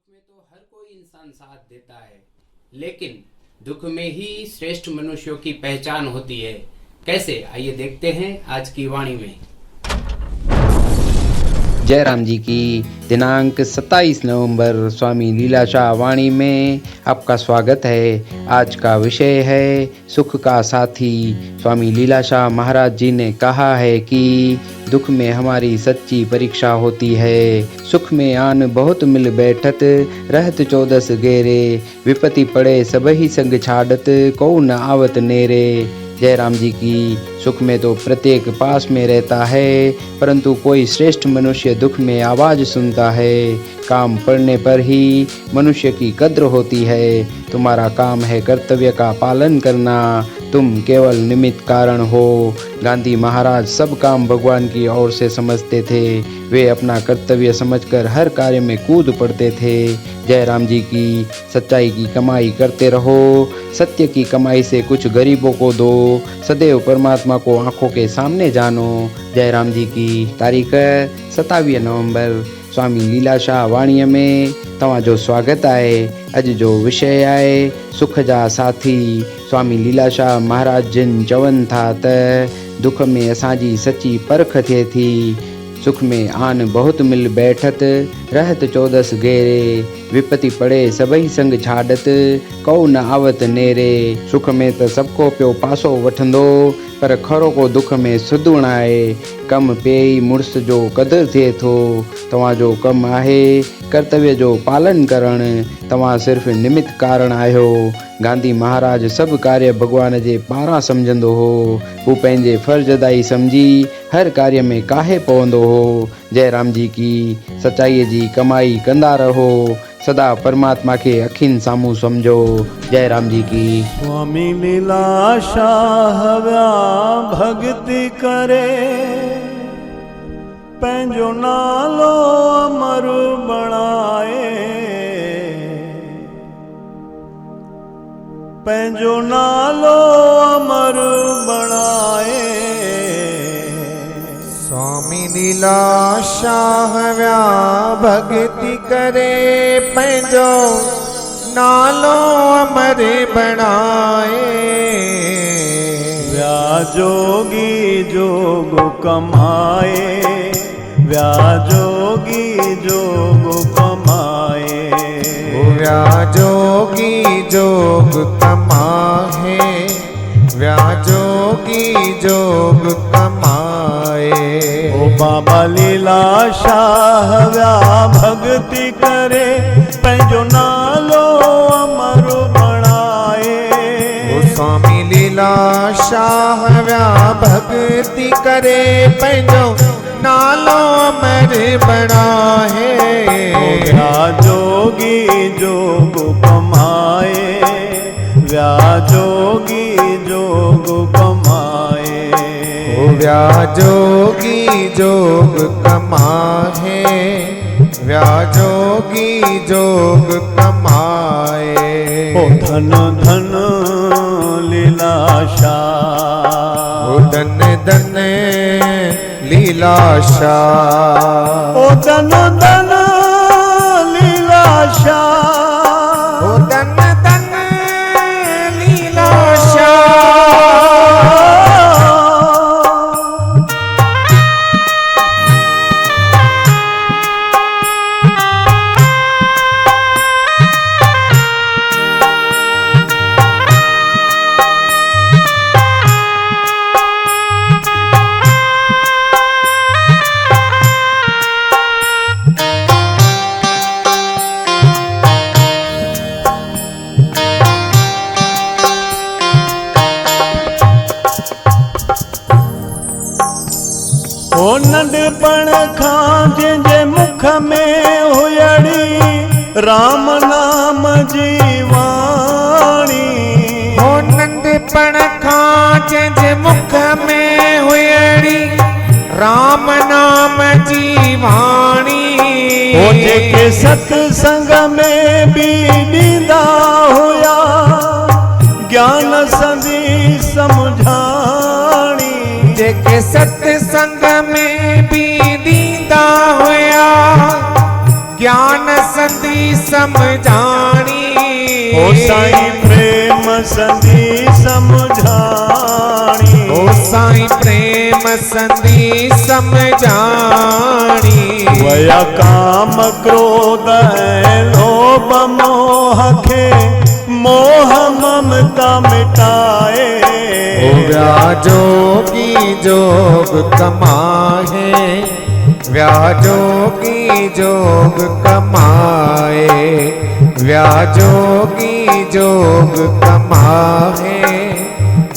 में तो हर कोई इंसान साथ देता है, लेकिन दुख में ही श्रेष्ठ मनुष्यों की पहचान होती है। कैसे, आइए देखते हैं आज की वाणी में। जयराम जी की दिनांक 27 नवंबर स्वामी लीलाशाह वाणी में आपका स्वागत है। आज का विषय है सुख का साथी। स्वामी लीलाशाह महाराज जी ने कहा है कि दुख में हमारी सच्ची परीक्षा होती है। सुख में आन बहुत मिल बैठत, रहत 14 गेरे, विपत्ति पड़े सबही संग छाड़त, को न आवत नेरे। जयराम जी की सुख में तो प्रत्येक पास में रहता है, परंतु कोई श्रेष्ठ मनुष्य दुख में आवाज सुनता है। काम पड़ने पर ही मनुष्य की कद्र होती है। तुम्हारा काम है कर्तव्य का पालन करना, तुम केवल निमित्त कारण हो। गांधी महाराज सब काम भगवान की ओर से समझते थे। वे अपना कर्तव्य समझकर हर कार्य में कूद पड़ते थे। जयराम जी की सच्चाई की कमाई करते रहो, सत्य की कमाई से कुछ गरीबों को दो, सदैव परमात्मा को आंखों के सामने जानो। जयराम जी की तारीख 27 नवंबर स्वामी लीलाशाह वाणीअ में तव्हांजो स्वागत आहे। अॼु जो विषय आहे सुख जा साथी। स्वामी लीलाशाह महाराज जिन चवनि था त दुख में असांजी सच्ची परख थिए थी। सुख में आन बहुत मिल बैठत, रहत 14 गेरे, विपत्ति पड़े सबही संग छाड़त, को न आवत नेरे। सुख में त सबको पियो पासो वठंदो, पर खरो को दुख में सुधुण आहे। कम पेई मुड़स जो कदर थिए थो। तव्हांजो कम आहे कर्तव्य जो पालन करण, तव्हां सिर्फ़ निमित्त कारण आहियो। गांधी महाराज सब कार्य भगवान जे पारां समझंदो हो। हू पंहिंजे फर्ज़ अदाई समझी हर कार्य में काहे पवंदो हो। जयराम जी की सच्चाईअ जी कमाई कंदा रहो, सदा परमात्मा के अखिन सामू समझो। जयराम जी की। स्वामी लीलाशाह व्या भक्ति करे, पंहिंजो नालो अमर बणाए, पंहिंजो नालो अमर बणाए। स्वामी लीलाशाह व्या भक्ति करे, पंहिंजो नालो अमर बणाए। व्या जोगी जोग कमाए, व्या जोगी जोग कमाए। व्या जोगी जोग कमाए, व्या जोगी जोग कमाए। ओ बाबा लीलाशाह व्या भक्ति करे, पंहिंजो नालो अमर बणाए। ओ स्वामी लीलाशाह व्या भक्ति करे, पंहिंजो नालो अमर बणाए। व्या जोगी जोग कमाए, व्या जोगी जोग कमाए। व्या जोगी जोग कमाए, व्या जोगी जोग कमाए। ओ धन धन लीलाशाह, ओ धन धन लीलाशाह, ओ धन धन लीलाशाह, ओ धन धन लीलाशाह। ओ नंढपण खां जंहिंजे मुख में हुयड़ी राम नाम जी वाणी। ओ नंढपण खां जंहिंजे मुख में हुयड़ी राम नाम जी वाणी। ओ जेके सत्संग में भी ॾींदा हुया ज्ञान संधी समुझाणी। जेके सत्संग में भी ॾींदा हुया ज्ञान संधि समझाणी ओ साईं प्रेम संधि समझाणी ओ साईं प्रेम संधि समझाणी वया काम क्रोध लोभ मोह खे मोह ममता मिटाए ओ व्याजोगी जोग कमाए व्याजोगी जोग कमाए व्याजोगी जोग कमाए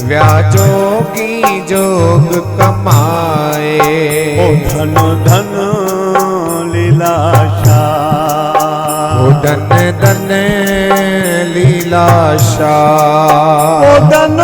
व्याजोगी जोग कमाए ओ धन धन लीलाशा ओ धन धन लीलाशा ओ धन